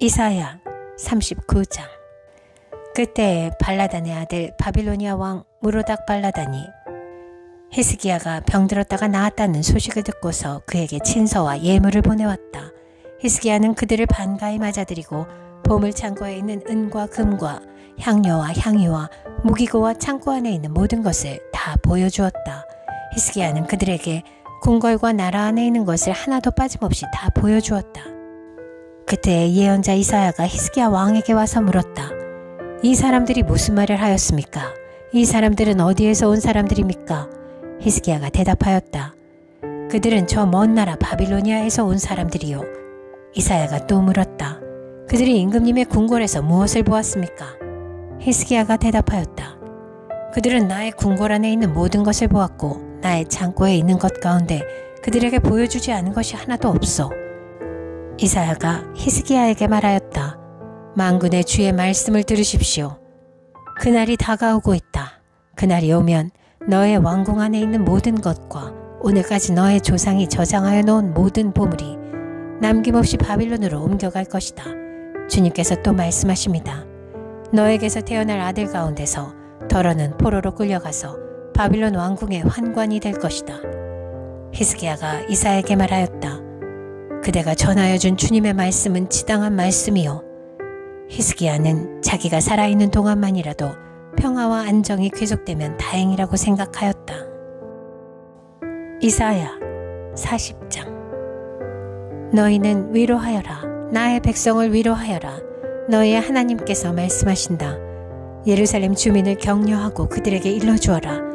이사야 39장. 그때에 발라단의 아들 바빌로니아 왕 무로닥 발라단이 히스기야가 병들었다가 나았다는 소식을 듣고서 그에게 친서와 예물을 보내왔다. 히스기야는 그들을 반가이 맞아들이고 보물 창고에 있는 은과 금과 향료와 향유와 무기고와 창고 안에 있는 모든 것을 다 보여주었다. 히스기야는 그들에게 궁궐과 나라 안에 있는 것을 하나도 빠짐없이 다 보여주었다. 그때 예언자 이사야가 히스기야 왕에게 와서 물었다. 이 사람들이 무슨 말을 하였습니까? 이 사람들은 어디에서 온 사람들입니까? 히스기야가 대답하였다. 그들은 저 먼 나라 바빌로니아에서 온 사람들이요. 이사야가 또 물었다. 그들이 임금님의 궁궐에서 무엇을 보았습니까? 히스기야가 대답하였다. 그들은 나의 궁궐 안에 있는 모든 것을 보았고 나의 창고에 있는 것 가운데 그들에게 보여주지 않은 것이 하나도 없어. 이사야가 히스기야에게 말하였다. 만군의 주의 말씀을 들으십시오. 그날이 다가오고 있다. 그날이 오면 너의 왕궁 안에 있는 모든 것과 오늘까지 너의 조상이 저장하여 놓은 모든 보물이 남김없이 바빌론으로 옮겨갈 것이다. 주님께서 또 말씀하십니다. 너에게서 태어날 아들 가운데서 더러는 포로로 끌려가서 바빌론 왕궁의 환관이 될 것이다. 히스기야가 이사야에게 말하였다. 그대가 전하여 준 주님의 말씀은 지당한 말씀이요. 히스기야는 자기가 살아있는 동안만이라도 평화와 안정이 계속되면 다행이라고 생각하였다. 이사야 40장. 너희는 위로하여라. 나의 백성을 위로하여라. 너희의 하나님께서 말씀하신다. 예루살렘 주민을 격려하고 그들에게 일러주어라.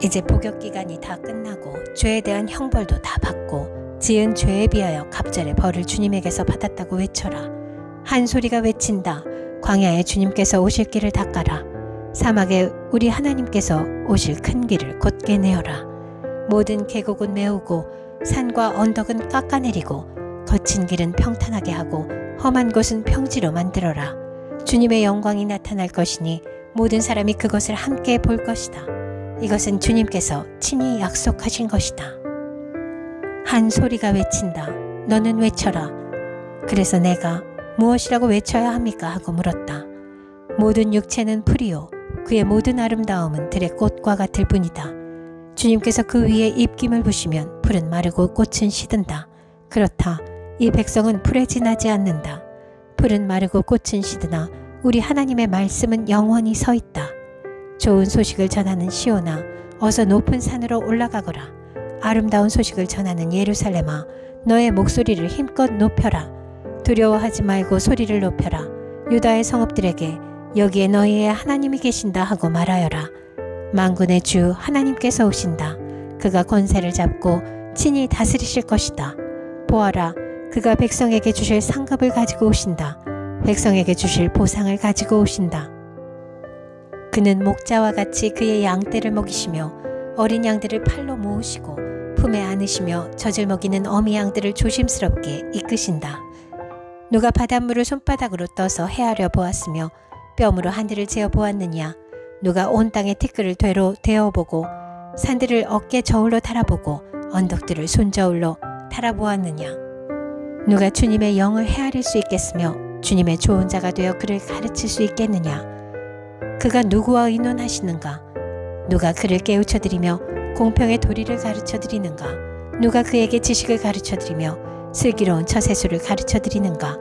이제 복역 기간이 다 끝나고 죄에 대한 형벌도 다 받고 지은 죄에 비하여 갑절의 벌을 주님에게서 받았다고 외쳐라. 한 소리가 외친다. 광야에 주님께서 오실 길을 닦아라. 사막에 우리 하나님께서 오실 큰 길을 곧게 내어라. 모든 계곡은 메우고 산과 언덕은 깎아내리고 거친 길은 평탄하게 하고 험한 곳은 평지로 만들어라. 주님의 영광이 나타날 것이니 모든 사람이 그것을 함께 볼 것이다. 이것은 주님께서 친히 약속하신 것이다. 한 소리가 외친다. 너는 외쳐라. 그래서 내가 무엇이라고 외쳐야 합니까? 하고 물었다. 모든 육체는 풀이요. 그의 모든 아름다움은 들의 꽃과 같을 뿐이다. 주님께서 그 위에 입김을 부시면 풀은 마르고 꽃은 시든다. 그렇다. 이 백성은 풀에 지나지 않는다. 풀은 마르고 꽃은 시드나 우리 하나님의 말씀은 영원히 서 있다. 좋은 소식을 전하는 시온아, 어서 높은 산으로 올라가거라. 아름다운 소식을 전하는 예루살렘아, 너의 목소리를 힘껏 높여라. 두려워하지 말고 소리를 높여라. 유다의 성읍들에게 여기에 너희의 하나님이 계신다 하고 말하여라. 만군의 주 하나님께서 오신다. 그가 권세를 잡고 친히 다스리실 것이다. 보아라, 그가 백성에게 주실 상급을 가지고 오신다. 백성에게 주실 보상을 가지고 오신다. 그는 목자와 같이 그의 양떼를 먹이시며 어린 양들을 팔로 모으시고 품에 안으시며 젖을 먹이는 어미 양들을 조심스럽게 이끄신다. 누가 바닷물을 손바닥으로 떠서 헤아려 보았으며 뼘으로 하늘을 재어 보았느냐? 누가 온 땅의 티끌을 되로 데어보고 산들을 어깨 저울로 달아보고 언덕들을 손저울로 달아보았느냐? 누가 주님의 영을 헤아릴 수 있겠으며 주님의 좋은 자가 되어 그를 가르칠 수 있겠느냐? 그가 누구와 의논하시는가? 누가 그를 깨우쳐드리며 공평의 도리를 가르쳐드리는가? 누가 그에게 지식을 가르쳐드리며 슬기로운 처세술을 가르쳐드리는가?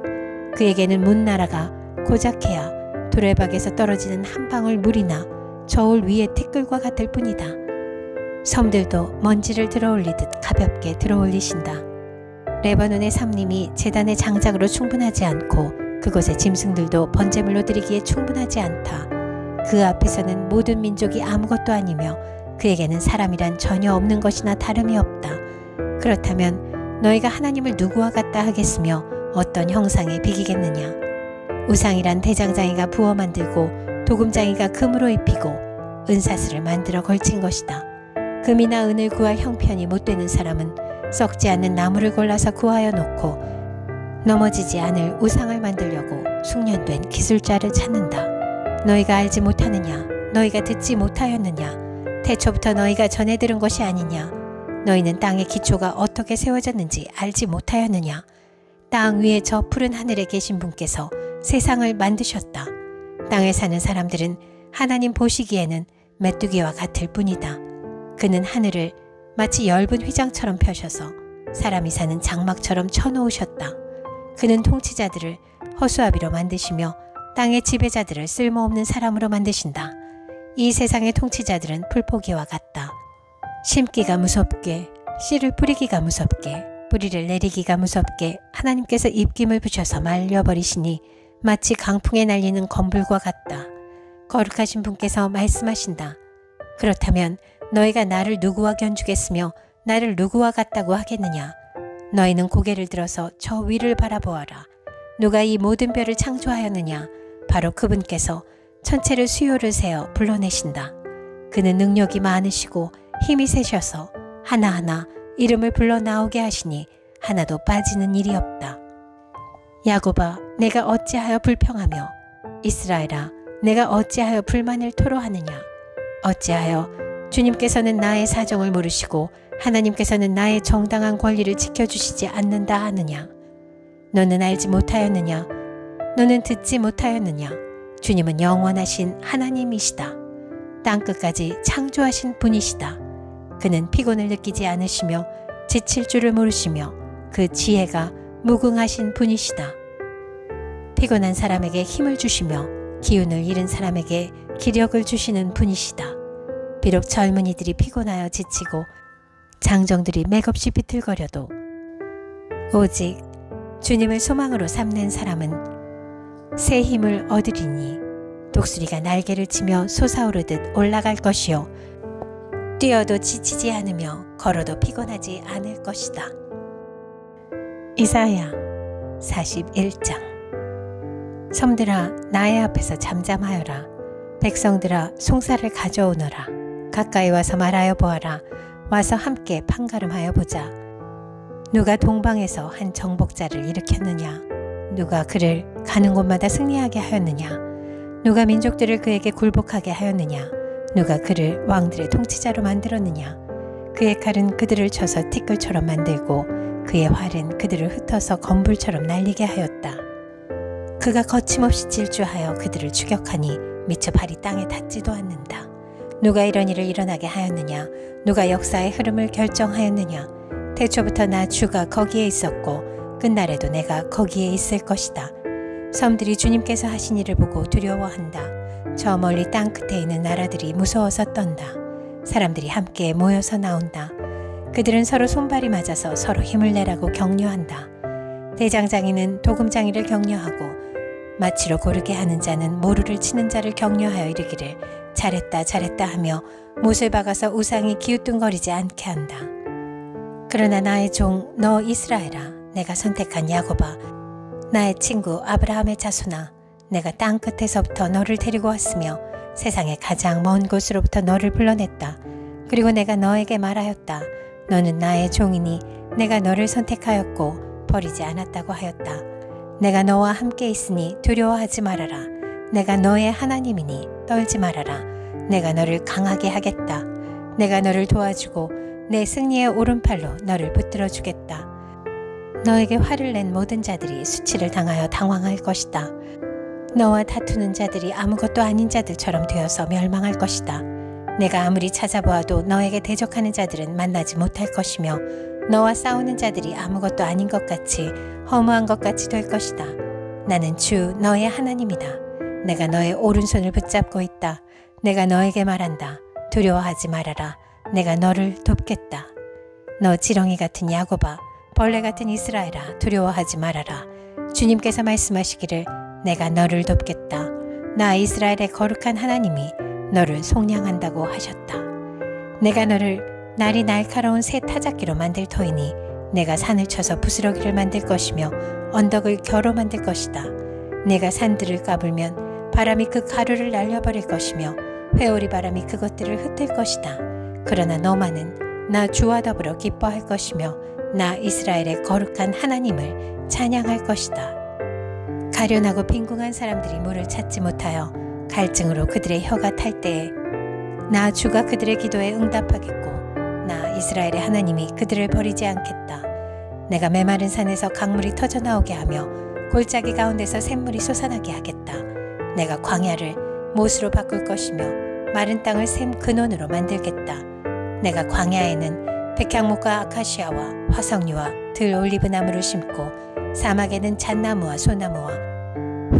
그에게는 문나라가 고작해야 도래박에서 떨어지는 한 방울 물이나 저울 위의 티끌과 같을 뿐이다. 섬들도 먼지를 들어올리듯 가볍게 들어올리신다. 레바논의 삼림이 제단의 장작으로 충분하지 않고 그곳의 짐승들도 번제물로 드리기에 충분하지 않다. 그 앞에서는 모든 민족이 아무것도 아니며 그에게는 사람이란 전혀 없는 것이나 다름이 없다. 그렇다면 너희가 하나님을 누구와 같다 하겠으며 어떤 형상에 비기겠느냐? 우상이란 대장장이가 부어 만들고 도금장이가 금으로 입히고 은사슬을 만들어 걸친 것이다. 금이나 은을 구할 형편이 못되는 사람은 썩지 않는 나무를 골라서 구하여 놓고 넘어지지 않을 우상을 만들려고 숙련된 기술자를 찾는다. 너희가 알지 못하느냐? 너희가 듣지 못하였느냐? 태초부터 너희가 전해 들은 것이 아니냐? 너희는 땅의 기초가 어떻게 세워졌는지 알지 못하였느냐? 땅 위에 저 푸른 하늘에 계신 분께서 세상을 만드셨다. 땅에 사는 사람들은 하나님 보시기에는 메뚜기와 같을 뿐이다. 그는 하늘을 마치 엷은 휘장처럼 펴셔서 사람이 사는 장막처럼 쳐놓으셨다. 그는 통치자들을 허수아비로 만드시며 땅의 지배자들을 쓸모없는 사람으로 만드신다. 이 세상의 통치자들은 풀포기와 같다. 심기가 무섭게, 씨를 뿌리기가 무섭게, 뿌리를 내리기가 무섭게 하나님께서 입김을 부셔서 말려버리시니 마치 강풍에 날리는 건불과 같다. 거룩하신 분께서 말씀하신다. 그렇다면 너희가 나를 누구와 견주겠으며 나를 누구와 같다고 하겠느냐. 너희는 고개를 들어서 저 위를 바라보아라. 누가 이 모든 별을 창조하였느냐. 바로 그분께서 천체를 수요를 세어 불러내신다. 그는 능력이 많으시고 힘이 세셔서 하나하나 이름을 불러 나오게 하시니 하나도 빠지는 일이 없다. 야곱아, 내가 어찌하여 불평하며 이스라엘아, 내가 어찌하여 불만을 토로하느냐. 어찌하여 주님께서는 나의 사정을 모르시고 하나님께서는 나의 정당한 권리를 지켜주시지 않는다 하느냐. 너는 알지 못하였느냐. 너는 듣지 못하였느냐. 주님은 영원하신 하나님이시다. 땅끝까지 창조하신 분이시다. 그는 피곤을 느끼지 않으시며 지칠 줄을 모르시며 그 지혜가 무궁하신 분이시다. 피곤한 사람에게 힘을 주시며 기운을 잃은 사람에게 기력을 주시는 분이시다. 비록 젊은이들이 피곤하여 지치고 장정들이 맥없이 비틀거려도 오직 주님을 소망으로 삼는 사람은 새 힘을 얻으리니 독수리가 날개를 치며 솟아오르듯 올라갈 것이요 뛰어도 지치지 않으며 걸어도 피곤하지 않을 것이다. 이사야 41장. 섬들아, 나의 앞에서 잠잠하여라. 백성들아, 송사를 가져오너라. 가까이 와서 말하여 보아라. 와서 함께 판가름하여 보자. 누가 동방에서 한 정복자를 일으켰느냐. 누가 그를 가는 곳마다 승리하게 하였느냐. 누가 민족들을 그에게 굴복하게 하였느냐. 누가 그를 왕들의 통치자로 만들었느냐. 그의 칼은 그들을 쳐서 티끌처럼 만들고 그의 활은 그들을 흩어서 건불처럼 날리게 하였다. 그가 거침없이 질주하여 그들을 추격하니 미처 발이 땅에 닿지도 않는다. 누가 이런 일을 일어나게 하였느냐. 누가 역사의 흐름을 결정하였느냐. 태초부터 나 주가 거기에 있었고 끝날에도 내가 거기에 있을 것이다. 섬들이 주님께서 하신 일을 보고 두려워한다. 저 멀리 땅 끝에 있는 나라들이 무서워서 떤다. 사람들이 함께 모여서 나온다. 그들은 서로 손발이 맞아서 서로 힘을 내라고 격려한다. 대장장이는 도금장이를 격려하고 마치로 고르게 하는 자는 모루를 치는 자를 격려하여 이르기를 잘했다 잘했다 하며 못을 박아서 우상이 기우뚱거리지 않게 한다. 그러나 나의 종 너 이스라엘아, 내가 선택한 야곱아, 나의 친구 아브라함의 자손아, 내가 땅 끝에서부터 너를 데리고 왔으며 세상의 가장 먼 곳으로부터 너를 불러냈다. 그리고 내가 너에게 말하였다. 너는 나의 종이니 내가 너를 선택하였고 버리지 않았다고 하였다. 내가 너와 함께 있으니 두려워하지 말아라. 내가 너의 하나님이니 떨지 말아라. 내가 너를 강하게 하겠다. 내가 너를 도와주고 내 승리의 오른팔로 너를 붙들어 주겠다. 너에게 화를 낸 모든 자들이 수치를 당하여 당황할 것이다. 너와 다투는 자들이 아무것도 아닌 자들처럼 되어서 멸망할 것이다. 내가 아무리 찾아보아도 너에게 대적하는 자들은 만나지 못할 것이며 너와 싸우는 자들이 아무것도 아닌 것 같이 허무한 것 같이 될 것이다. 나는 주 너의 하나님이다. 내가 너의 오른손을 붙잡고 있다. 내가 너에게 말한다. 두려워하지 말아라. 내가 너를 돕겠다. 너 지렁이 같은 야곱아, 벌레 같은 이스라엘아, 두려워하지 말아라. 주님께서 말씀하시기를 내가 너를 돕겠다. 나 이스라엘의 거룩한 하나님이 너를 속량한다고 하셨다. 내가 너를 날이 날카로운 새 타작기로 만들 터이니 내가 산을 쳐서 부스러기를 만들 것이며 언덕을 겨로 만들 것이다. 내가 산들을 까불면 바람이 그 가루를 날려버릴 것이며 회오리 바람이 그것들을 흩을 것이다. 그러나 너만은 나 주와 더불어 기뻐할 것이며 나 이스라엘의 거룩한 하나님을 찬양할 것이다. 가련하고 빈궁한 사람들이 물을 찾지 못하여 갈증으로 그들의 혀가 탈 때에 나 주가 그들의 기도에 응답하겠고 나 이스라엘의 하나님이 그들을 버리지 않겠다. 내가 메마른 산에서 강물이 터져 나오게 하며 골짜기 가운데서 샘물이 솟아나게 하겠다. 내가 광야를 못으로 바꿀 것이며 마른 땅을 샘 근원으로 만들겠다. 내가 광야에는 백향목과 아카시아와 화석류와 들 올리브나무를 심고 사막에는 잣나무와 소나무와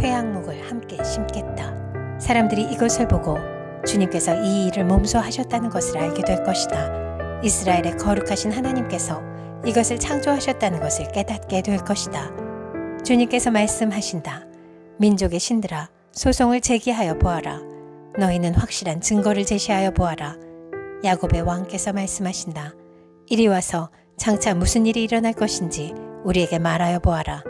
회양목을 함께 심겠다. 사람들이 이것을 보고 주님께서 이 일을 몸소 하셨다는 것을 알게 될 것이다. 이스라엘의 거룩하신 하나님께서 이것을 창조하셨다는 것을 깨닫게 될 것이다. 주님께서 말씀하신다. 민족의 신들아, 소송을 제기하여 보아라. 너희는 확실한 증거를 제시하여 보아라. 야곱의 왕께서 말씀하신다. 이리 와서 장차 무슨 일이 일어날 것인지 우리에게 말하여 보아라.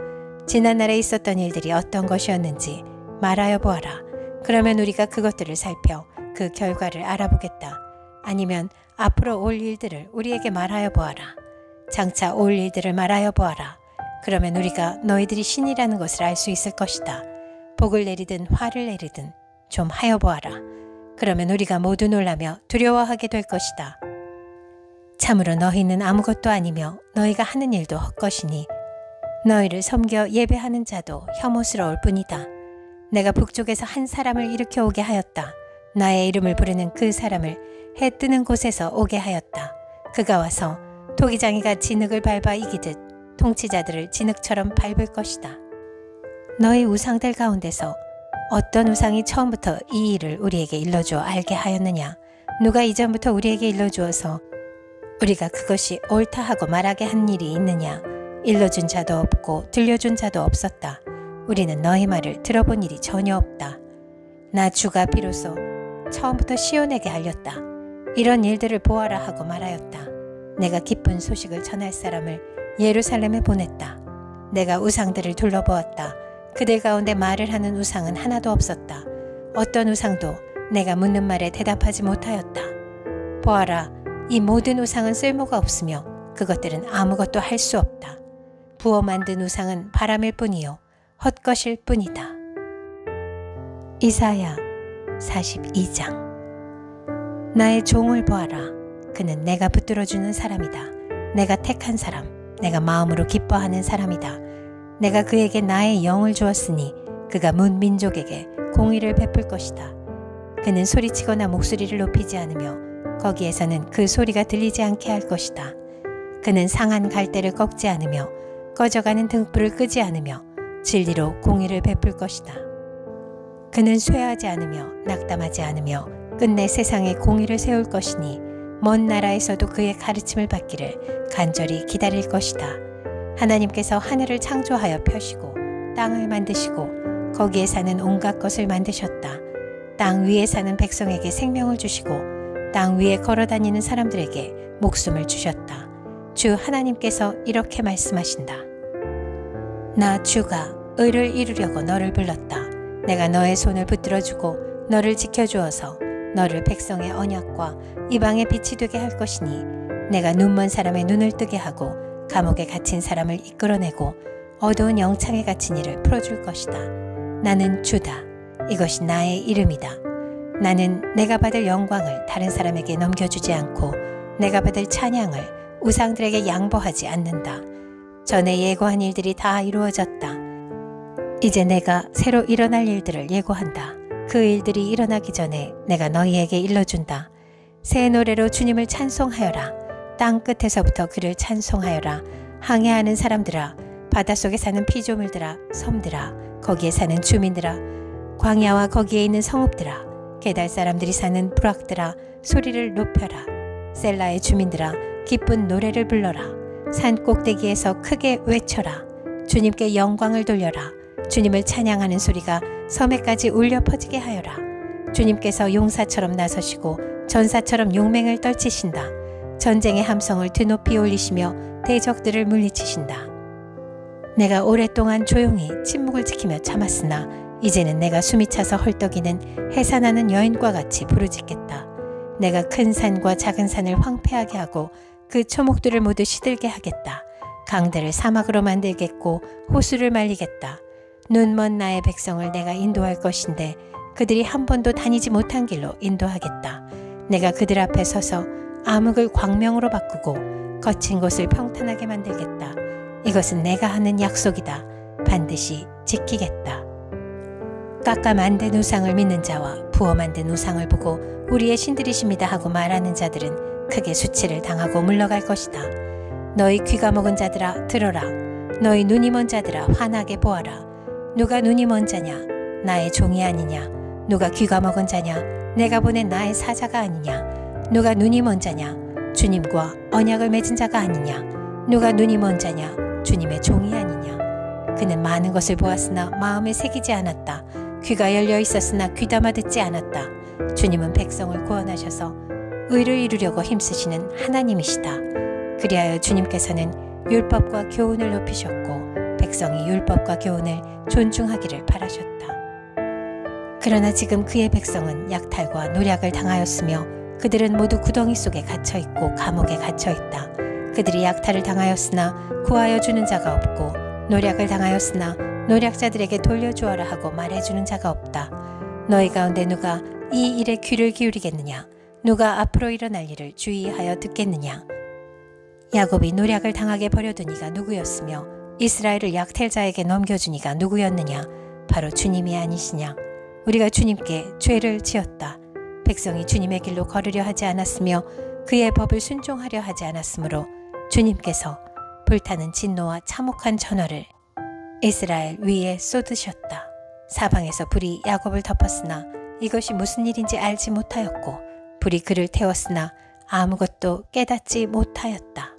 지난날에 있었던 일들이 어떤 것이었는지 말하여 보아라. 그러면 우리가 그것들을 살펴 그 결과를 알아보겠다. 아니면 앞으로 올 일들을 우리에게 말하여 보아라. 장차 올 일들을 말하여 보아라. 그러면 우리가 너희들이 신이라는 것을 알 수 있을 것이다. 복을 내리든 화를 내리든 좀 하여 보아라. 그러면 우리가 모두 놀라며 두려워하게 될 것이다. 참으로 너희는 아무것도 아니며 너희가 하는 일도 헛것이니 너희를 섬겨 예배하는 자도 혐오스러울 뿐이다. 내가 북쪽에서 한 사람을 일으켜 오게 하였다. 나의 이름을 부르는 그 사람을 해 뜨는 곳에서 오게 하였다. 그가 와서 토기장이가 진흙을 밟아 이기듯 통치자들을 진흙처럼 밟을 것이다. 너희 우상들 가운데서 어떤 우상이 처음부터 이 일을 우리에게 일러주어 알게 하였느냐? 누가 이전부터 우리에게 일러주어서 우리가 그것이 옳다 하고 말하게 한 일이 있느냐? 일러준 자도 없고 들려준 자도 없었다. 우리는 너희 말을 들어본 일이 전혀 없다. 나 주가 비로소 처음부터 시온에게 알렸다. 이런 일들을 보아라 하고 말하였다. 내가 기쁜 소식을 전할 사람을 예루살렘에 보냈다. 내가 우상들을 둘러보았다. 그들 가운데 말을 하는 우상은 하나도 없었다. 어떤 우상도 내가 묻는 말에 대답하지 못하였다. 보아라, 이 모든 우상은 쓸모가 없으며 그것들은 아무것도 할 수 없다. 부어 만든 우상은 바람일 뿐이요 헛것일 뿐이다. 이사야 42장. 나의 종을 보아라. 그는 내가 붙들어주는 사람이다. 내가 택한 사람, 내가 마음으로 기뻐하는 사람이다. 내가 그에게 나의 영을 주었으니 그가 문 민족에게 공의를 베풀 것이다. 그는 소리치거나 목소리를 높이지 않으며 거기에서는 그 소리가 들리지 않게 할 것이다. 그는 상한 갈대를 꺾지 않으며 꺼져가는 등불을 끄지 않으며 진리로 공의를 베풀 것이다. 그는 쇠하지 않으며 낙담하지 않으며 끝내 세상에 공의를 세울 것이니 먼 나라에서도 그의 가르침을 받기를 간절히 기다릴 것이다. 하나님께서 하늘을 창조하여 펴시고 땅을 만드시고 거기에 사는 온갖 것을 만드셨다. 땅 위에 사는 백성에게 생명을 주시고 땅 위에 걸어다니는 사람들에게 목숨을 주셨다. 주 하나님께서 이렇게 말씀하신다. 나 주가 의를 이루려고 너를 불렀다. 내가 너의 손을 붙들어주고 너를 지켜주어서 너를 백성의 언약과 이방의 빛이 되게 할 것이니 내가 눈먼 사람의 눈을 뜨게 하고 감옥에 갇힌 사람을 이끌어내고 어두운 영창에 갇힌 이를 풀어줄 것이다. 나는 주다. 이것이 나의 이름이다. 나는 내가 받을 영광을 다른 사람에게 넘겨주지 않고 내가 받을 찬양을 우상들에게 양보하지 않는다. 전에 예고한 일들이 다 이루어졌다. 이제 내가 새로 일어날 일들을 예고한다. 그 일들이 일어나기 전에 내가 너희에게 일러준다. 새 노래로 주님을 찬송하여라. 땅 끝에서부터 그를 찬송하여라. 항해하는 사람들아, 바닷속에 사는 피조물들아, 섬들아, 거기에 사는 주민들아, 광야와 거기에 있는 성읍들아, 게달 사람들이 사는 부락들아, 소리를 높여라. 셀라의 주민들아, 기쁜 노래를 불러라. 산 꼭대기에서 크게 외쳐라. 주님께 영광을 돌려라. 주님을 찬양하는 소리가 섬에까지 울려 퍼지게 하여라. 주님께서 용사처럼 나서시고 전사처럼 용맹을 떨치신다. 전쟁의 함성을 드높이 올리시며 대적들을 물리치신다. 내가 오랫동안 조용히 침묵을 지키며 참았으나 이제는 내가 숨이 차서 헐떡이는 해산하는 여인과 같이 부르짖겠다. 내가 큰 산과 작은 산을 황폐하게 하고 그 초목들을 모두 시들게 하겠다. 강들을 사막으로 만들겠고 호수를 말리겠다. 눈먼 나의 백성을 내가 인도할 것인데 그들이 한 번도 다니지 못한 길로 인도하겠다. 내가 그들 앞에 서서 암흑을 광명으로 바꾸고 거친 곳을 평탄하게 만들겠다. 이것은 내가 하는 약속이다. 반드시 지키겠다. 깎아 만든 우상을 믿는 자와 부어 만든 우상을 보고 우리의 신들이십니다 하고 말하는 자들은 크게 수치를 당하고 물러갈 것이다. 너희 귀가 먹은 자들아 들어라. 너희 눈이 먼 자들아 환하게 보아라. 누가 눈이 먼 자냐? 나의 종이 아니냐? 누가 귀가 먹은 자냐? 내가 보낸 나의 사자가 아니냐? 누가 눈이 먼 자냐? 주님과 언약을 맺은 자가 아니냐? 누가 눈이 먼 자냐? 주님의 종이 아니냐? 그는 많은 것을 보았으나 마음에 새기지 않았다. 귀가 열려 있었으나 귀담아 듣지 않았다. 주님은 백성을 구원하셔서 의를 이루려고 힘쓰시는 하나님이시다. 그리하여 주님께서는 율법과 교훈을 높이셨고 백성이 율법과 교훈을 존중하기를 바라셨다. 그러나 지금 그의 백성은 약탈과 노략을 당하였으며 그들은 모두 구덩이 속에 갇혀있고 감옥에 갇혀있다. 그들이 약탈을 당하였으나 구하여 주는 자가 없고 노략을 당하였으나 노략자들에게 돌려주어라 하고 말해주는 자가 없다. 너희 가운데 누가 이 일에 귀를 기울이겠느냐? 누가 앞으로 일어날 일을 주의하여 듣겠느냐? 야곱이 노략을 당하게 버려둔 이가 누구였으며 이스라엘을 약탈자에게 넘겨준 이가 누구였느냐? 바로 주님이 아니시냐? 우리가 주님께 죄를 지었다. 백성이 주님의 길로 걸으려 하지 않았으며 그의 법을 순종하려 하지 않았으므로 주님께서 불타는 진노와 참혹한 전어를 이스라엘 위에 쏟으셨다. 사방에서 불이 야곱을 덮었으나 이것이 무슨 일인지 알지 못하였고 불이 그를 태웠으나 아무것도 깨닫지 못하였다.